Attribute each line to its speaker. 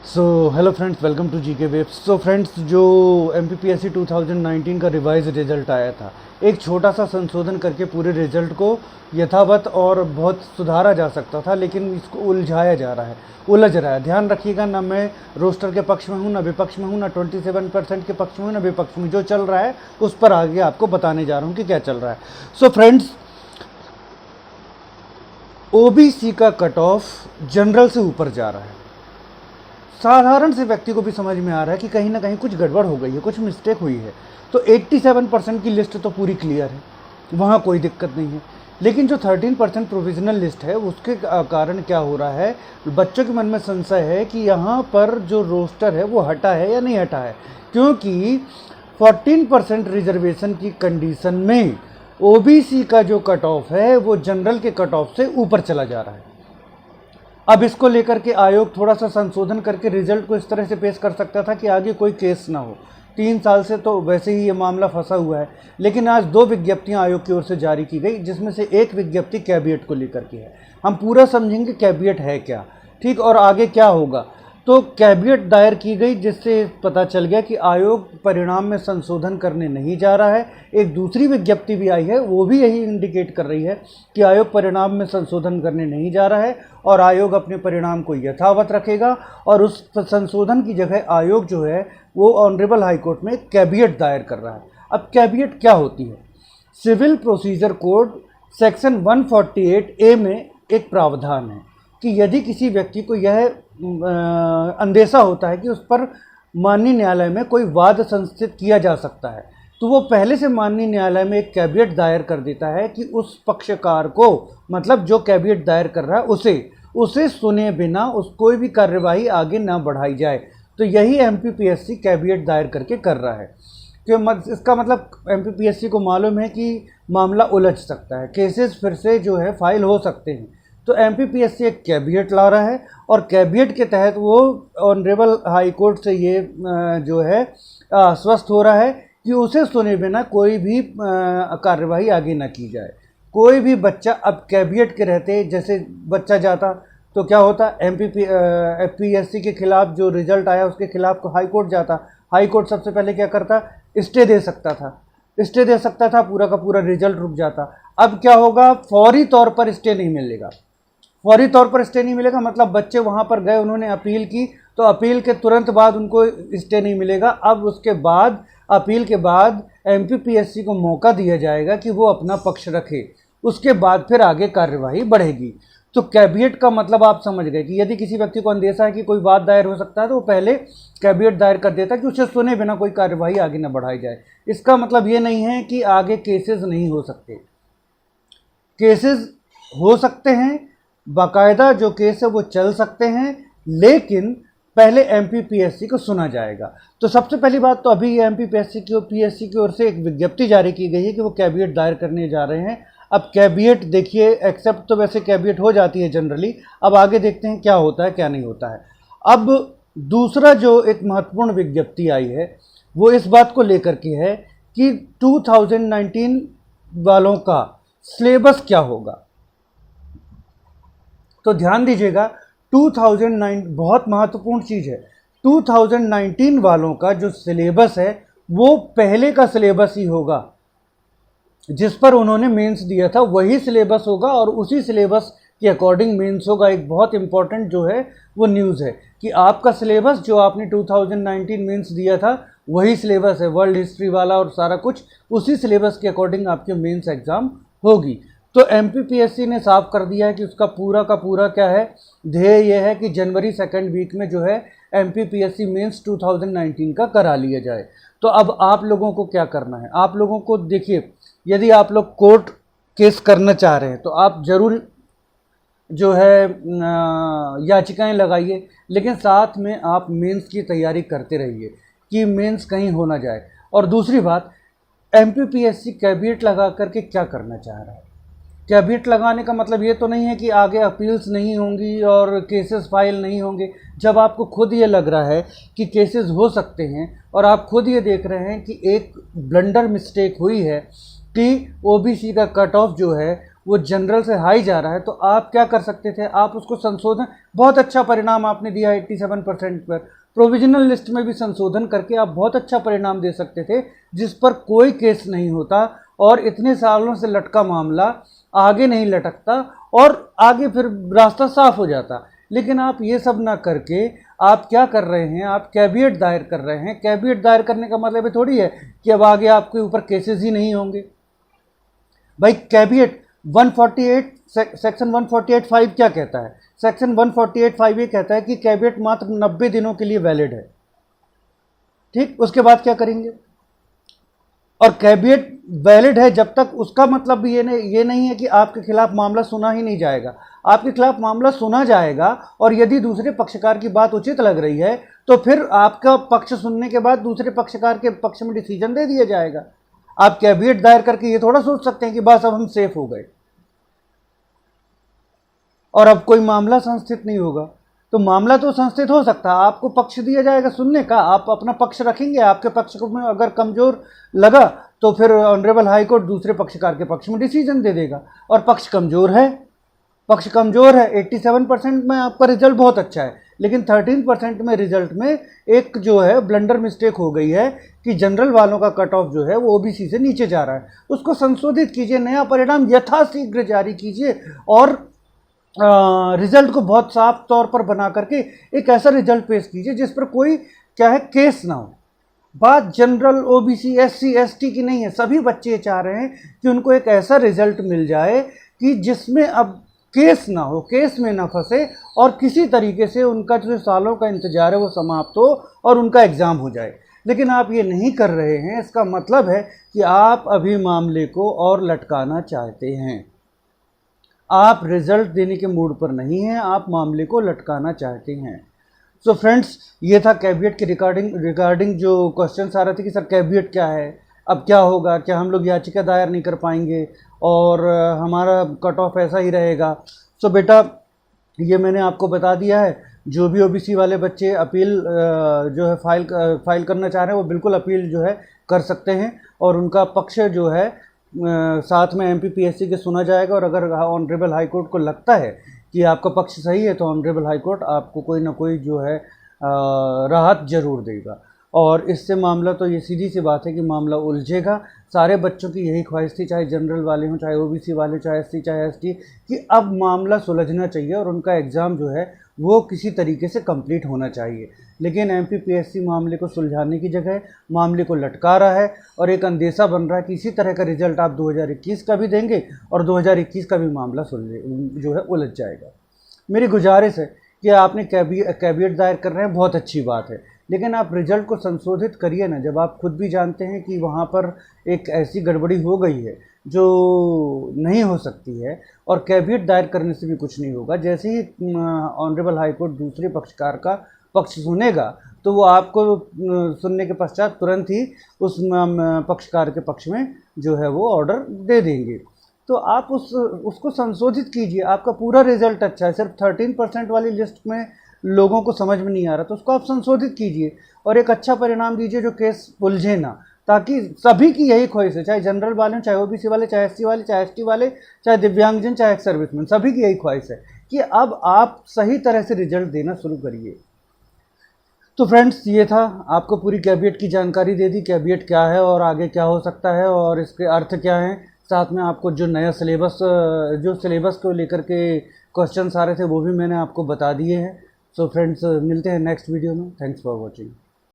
Speaker 1: So hello friends, welcome to GK webs. So friends, जो MPPSC 2019 का revise result आया था, एक छोटा सा संशोधन करके पूरे रिजल्ट को यथावत और बहुत सुधारा जा सकता था, लेकिन इसको उलझाया जा रहा है, उलझ रहा है। ध्यान रखिएगा, ना मैं रोस्टर के पक्ष में हूँ, ना विपक्ष में हूँ, ना 27% के पक्ष में हूँ, ना विपक्ष में। जो चल रहा है उस पर आगे आपको बताने जा रहा हूँ कि क्या चल रहा है। सो फ्रेंड्स, ओबीसी का कट ऑफ जनरल से ऊपर जा रहा है। साधारण से व्यक्ति को भी समझ में आ रहा है कि कहीं ना कहीं कुछ गड़बड़ हो गई है, कुछ मिस्टेक हुई है। तो 87% की लिस्ट तो पूरी क्लियर है, वहाँ कोई दिक्कत नहीं है। लेकिन जो 13% प्रोविजनल लिस्ट है, उसके कारण क्या हो रहा है, बच्चों के मन में संशय है कि यहाँ पर जो रोस्टर है वो हटा है या नहीं हटा है, क्योंकि 14% रिजर्वेशन की कंडीशन में ओबीसी का जो कट ऑफ है वो जनरल के कट ऑफ से ऊपर चला जा रहा है। अब इसको लेकर के आयोग थोड़ा सा संशोधन करके रिजल्ट को इस तरह से पेश कर सकता था कि आगे कोई केस ना हो। 3 साल से तो वैसे ही ये मामला फंसा हुआ है, लेकिन आज 2 विज्ञप्तियां आयोग की ओर से जारी की गई, जिसमें से एक विज्ञप्ति कैबिनेट को लेकर के है। हम पूरा समझेंगे कैबिनेट है क्या, ठीक, और आगे क्या होगा। तो कैबिनेट दायर की गई, जिससे पता चल गया कि आयोग परिणाम में संशोधन करने नहीं जा रहा है। एक दूसरी विज्ञप्ति भी आई है, वो भी यही इंडिकेट कर रही है कि आयोग परिणाम में संशोधन करने नहीं जा रहा है और आयोग अपने परिणाम को यथावत रखेगा। और उस संशोधन की जगह आयोग जो है वो ऑनरेबल हाईकोर्ट में कैबिनेट दायर कर रहा है। अब कैबिनेट क्या होती है? Civil procedure code section 148A में एक प्रावधान है कि यदि किसी व्यक्ति को यह अंदेशा होता है कि उस पर माननीय न्यायालय में कोई वाद संस्थित किया जा सकता है, तो वो पहले से माननीय न्यायालय में एक कैबिनेट दायर कर देता है कि उस पक्षकार को, मतलब जो कैबिनेट दायर कर रहा है उसे सुने बिना कोई भी कार्यवाही आगे ना बढ़ाई जाए। तो यही एमपीपीएससी कैबिनेट दायर करके कर रहा है। कि इसका मतलब एमपीपीएससी को मालूम है कि मामला उलझ सकता है, केसेस फिर से जो है फाइल हो सकते हैं। तो एमपीपीएससी एक कैबिनेट ला रहा है और कैबिनेट के तहत वो ऑनरेबल हाई कोर्ट से ये जो है आश्वस्त हो रहा है कि उसे सुने बिना कोई भी कार्यवाही आगे न की जाए। कोई भी बच्चा, अब कैबिनेट के रहते जैसे बच्चा जाता तो क्या होता, एमपीएससी के खिलाफ जो रिजल्ट आया उसके खिलाफ हाई कोर्ट जाता। हाई कोर्ट सबसे पहले क्या करता, स्टे दे सकता था, पूरा का पूरा रिजल्ट रुक जाता। अब क्या होगा, फौरी तौर पर स्टे नहीं मिलेगा। फौरी तौर पर स्टे नहीं मिलेगा मतलब बच्चे वहाँ पर गए, उन्होंने अपील की, तो अपील के तुरंत बाद उनको स्टे नहीं मिलेगा। अब उसके बाद, अपील के बाद एमपीपीएससी को मौका दिया जाएगा कि वो अपना पक्ष रखे, उसके बाद फिर आगे कार्यवाही बढ़ेगी। तो कैबिनेट का मतलब आप समझ गए कि यदि किसी व्यक्ति को अंदेशा है कि कोई वाद दायर हो सकता है, तो वो पहले कैबिनेट दायर कर देता है कि उसे सुने बिना कोई कार्यवाही आगे न बढ़ाई जाए। इसका मतलब ये नहीं है कि आगे केसेस नहीं हो सकते, केसेस हो सकते हैं, बाकायदा जो केस है वो चल सकते हैं, लेकिन पहले एमपीपीएससी को सुना जाएगा। तो सबसे पहली बात तो अभी एमपीपीएससी की ओर से एक विज्ञप्ति जारी की गई है कि वो कैबिनेट दायर करने जा रहे हैं। अब कैबिनेट देखिए, एक्सेप्ट तो वैसे कैबिनेट हो जाती है जनरली, अब आगे देखते हैं क्या होता है क्या नहीं होता है। अब दूसरा जो एक महत्वपूर्ण विज्ञप्ति आई है वो इस बात को लेकर के है कि 2019 वालों का सिलेबस क्या होगा। तो ध्यान दीजिएगा, 2009 बहुत महत्वपूर्ण चीज़ है। 2019 वालों का जो सिलेबस है वो पहले का सिलेबस ही होगा, जिस पर उन्होंने मेंस दिया था वही सिलेबस होगा और उसी सिलेबस के अकॉर्डिंग मेंस होगा। एक बहुत इंपॉर्टेंट जो है वो न्यूज़ है कि आपका सिलेबस जो आपने 2019 मेंस दिया था वही सिलेबस है, वर्ल्ड हिस्ट्री वाला और सारा कुछ उसी सिलेबस के अकॉर्डिंग आपके मेंस एग्ज़ाम होगी। तो एमपीपीएससी ने साफ कर दिया है कि उसका पूरा का पूरा क्या है, ध्येय यह है कि जनवरी 2nd वीक में जो है एमपीपीएससी मेंस 2019 का करा लिया जाए। तो अब आप लोगों को क्या करना है, आप लोगों को देखिए, यदि आप लोग कोर्ट केस करना चाह रहे हैं तो आप ज़रूर जो है याचिकाएं लगाइए, लेकिन साथ में आप मेंस की तैयारी करते रहिए कि मेंस कहीं हो ना जाए। और दूसरी बात, एमपीपीएससी कैबिनेट लगा करके क्या करना चाह रहा है? कैबिनेट लगाने का मतलब ये तो नहीं है कि आगे अपील्स नहीं होंगी और केसेस फाइल नहीं होंगे। जब आपको खुद ये लग रहा है कि केसेस हो सकते हैं और आप खुद ये देख रहे हैं कि एक ब्लंडर मिस्टेक हुई है कि ओबीसी का कट ऑफ जो है वो जनरल से हाई जा रहा है, तो आप क्या कर सकते थे, आप उसको संशोधन, बहुत अच्छा परिणाम आपने दिया 87% पर, प्रोविजनल लिस्ट में भी संशोधन करके आप बहुत अच्छा परिणाम दे सकते थे, जिस पर कोई केस नहीं होता और इतने सालों से लटका मामला आगे नहीं लटकता और आगे फिर रास्ता साफ हो जाता। लेकिन आप ये सब ना करके आप क्या कर रहे हैं, आप कैविएट दायर कर रहे हैं। कैविएट दायर करने का मतलब ये थोड़ी है कि अब आगे आपके ऊपर केसेस ही नहीं होंगे। भाई कैविएट 148 सेक्शन 148(5) क्या कहता है? सेक्शन 148(5) ये कहता है कि कैविएट मात्र 90 दिनों के लिए वैलिड है। ठीक, उसके बाद क्या करेंगे? और कैविएट वैलिड है जब तक, उसका मतलब भी ये नहीं है कि आपके खिलाफ मामला सुना ही नहीं जाएगा। आपके खिलाफ मामला सुना जाएगा और यदि दूसरे पक्षकार की बात उचित लग रही है तो फिर आपका पक्ष सुनने के बाद दूसरे पक्षकार के पक्ष में डिसीजन दे दिया जाएगा। आप कैविएट दायर करके ये थोड़ा सोच सकते हैं कि बस अब हम सेफ हो गए और अब कोई मामला संस्थित नहीं होगा। तो मामला तो संस्थित हो सकता है, आपको पक्ष दिया जाएगा सुनने का, आप अपना पक्ष रखेंगे, आपके पक्ष को में अगर कमजोर लगा तो फिर ऑनरेबल हाई कोर्ट दूसरे पक्षकार के पक्ष में डिसीजन दे देगा। और पक्ष कमजोर है, 87% में आपका रिजल्ट बहुत अच्छा है, लेकिन 13% में रिजल्ट में एक जो है ब्लंडर मिस्टेक हो गई है कि जनरल वालों का कट ऑफ जो है वो ओबीसी से नीचे जा रहा है। उसको संशोधित कीजिए, नया परिणाम यथाशीघ्र जारी कीजिए और रिजल्ट को बहुत साफ तौर पर बना करके एक ऐसा रिजल्ट पेश कीजिए जिस पर कोई क्या है केस ना हो। बात जनरल, ओबीसी, एससी, एसटी की नहीं है। सभी बच्चे चाह रहे हैं कि उनको एक ऐसा रिजल्ट मिल जाए कि जिसमें अब केस ना हो, केस में ना फंसे और किसी तरीके से उनका जो सालों का इंतजार है वो समाप्त हो और उनका एग्ज़ाम हो जाए। लेकिन आप ये नहीं कर रहे हैं, इसका मतलब है कि आप अभी मामले को और लटकाना चाहते हैं। आप रिजल्ट देने के मूड पर नहीं हैं, आप मामले को लटकाना चाहते हैं। सो फ्रेंड्स, ये था कैविएट के रिगार्डिंग जो क्वेश्चन आ रहे थे कि सर कैविएट क्या है, अब क्या होगा, क्या हम लोग याचिका दायर नहीं कर पाएंगे और हमारा कट ऑफ ऐसा ही रहेगा। सो बेटा, ये मैंने आपको बता दिया है। जो भी ओबीसी वाले बच्चे अपील जो है फाइल करना चाह रहे हैं वो बिल्कुल अपील जो है कर सकते हैं और उनका पक्ष जो है साथ में एमपीपीएससी के सुना जाएगा। और अगर ऑनरेबल हाई कोर्ट को लगता है कि आपका पक्ष सही है तो ऑनरेबल हाई कोर्ट आपको कोई ना कोई जो है राहत जरूर देगा। और इससे मामला तो ये सीधी सी बात है कि मामला उलझेगा। सारे बच्चों की यही ख्वाहिश थी, चाहे जनरल वाले हों, चाहे ओबीसी वाले, चाहे एससी, चाहे एसटी, कि अब मामला सुलझना चाहिए और उनका एग्ज़ाम जो है वो किसी तरीके से कंप्लीट होना चाहिए। लेकिन एमपीपीएससी मामले को सुलझाने की जगह मामले को लटका रहा है और एक अंदेशा बन रहा है कि इसी तरह का रिजल्ट आप 2021 का भी देंगे और 2021 का भी मामला जो है उलझ जाएगा। मेरी गुजारिश है कि आपने कैविएट दायर कर रहे हैं, बहुत अच्छी बात है, लेकिन आप रिजल्ट को संशोधित करिए ना, जब आप खुद भी जानते हैं कि वहाँ पर एक ऐसी गड़बड़ी हो गई है जो नहीं हो सकती है। और कैविएट दायर करने से भी कुछ नहीं होगा। जैसे ही ऑनरेबल हाई कोर्ट दूसरे पक्षकार का पक्ष सुनेगा तो वो आपको सुनने के पश्चात तुरंत ही उस पक्षकार के पक्ष में जो है वो ऑर्डर दे देंगे। तो आप उसको संशोधित कीजिए। आपका पूरा रिजल्ट अच्छा है, सिर्फ 13% वाली लिस्ट में लोगों को समझ में नहीं आ रहा, तो उसको आप संशोधित कीजिए और एक अच्छा परिणाम दीजिए जो केस उलझे ना, ताकि सभी की यही ख्वाहिश है, चाहे जनरल वाले, चाहे ओबीसी वाले, चाहे एससी वाले, चाहे एसटी वाले, चाहे दिव्यांगजन, चाहे एक्स सर्विसमैन, सभी की यही ख्वाहिश है कि अब आप सही तरह से रिजल्ट देना शुरू करिए। तो फ्रेंड्स, ये था, आपको पूरी कैविएट की जानकारी दे दी, कैविएट क्या है और आगे क्या हो सकता है और इसके अर्थ क्या हैं। साथ में आपको जो नया सिलेबस को लेकर के क्वेश्चंस आ रहे थे वो भी मैंने आपको बता दिए हैं। सो फ्रेंड्स, मिलते हैं नेक्स्ट वीडियो में। Thanks for watching.